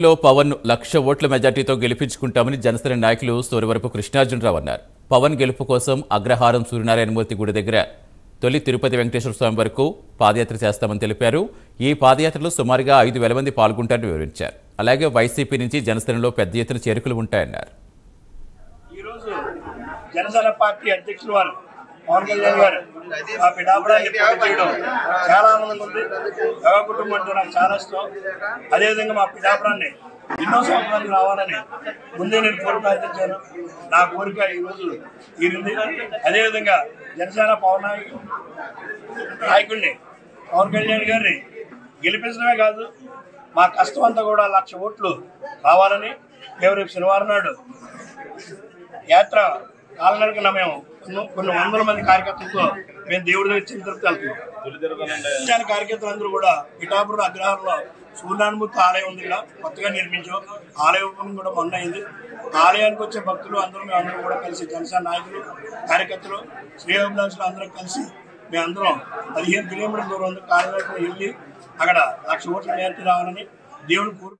లో పవన్ 1,00,000 ఓట్ల మెజార్టీతో గెలిపించుకుంటామని జనసేన నాయకులు సోరవరపు కృష్ణార్జునరావు అన్నారు. పవన్ గెలుపు కోసం అగ్రహారం సూర్యనారాయణమూర్తి గుడి దగ్గర తొలి తిరుపతి వెంకటేశ్వర స్వామి వరకు పాదయాత్ర చేస్తామని తెలిపారు. ఈ పాదయాత్రలో సుమారుగా 5,000 మంది పాల్గొంటారని వివరించారు. అలాగే వైసీపీ నుంచి జనసేనలో పెద్ద ఎత్తున చేరికలు ఉంటాయన్నారు. ఈరోజు జనసేన పార్టీ అధ్యక్షులు వారు పవన్ కళ్యాణ్ గారు ఆ పిఠాపురాన్ని పోటీ చేయడం చాలా ఆనందంగా ఉంది. యోగ కుటుంబం అంటే నాకు చాలా ఇష్టం. అదేవిధంగా మా పిఠాపురాన్ని ఎన్నో సంవత్సరాలు రావాలని ముందే నేను కోరిక ప్రార్థించాను. నా కోరిక ఈరోజు తీరింది. అదేవిధంగా జనసేన నాయకుడిని పవన్ కళ్యాణ్ గారిని గెలిపించడమే కాదు, మా కష్టం అంతా కూడా 1,00,000 ఓట్లు రావాలని మేము రేపు శనివారం నాడు యాత్ర కాలనడకన మేము కొన్ని వందల మంది కార్యకర్తలతో మేము దేవుడి దగ్గర తిరుపతి వెళ్తున్నాం. కార్యకర్తలందరూ కూడా పిఠాపురం అగ్రహారంలో సూర్యనారాయణమూర్తి ఆలయం ఉంది. ఇక్కడ కొత్తగా నిర్మించాం. ఆలయం కూడా మొన్న అయింది. ఆలయానికి వచ్చే భక్తులు మేమందరం కూడా కలిసి జనసేన నాయకులు కార్యకర్తలు శ్రేయోభిలాషులు అందరం కలిసి మేమందరం 15 కిలోమీటర్ల దూరం కాలినడకన వెళ్ళి అక్కడ 1,00,000 ఓట్ల మెజార్టీ రావాలని దేవుని కోరు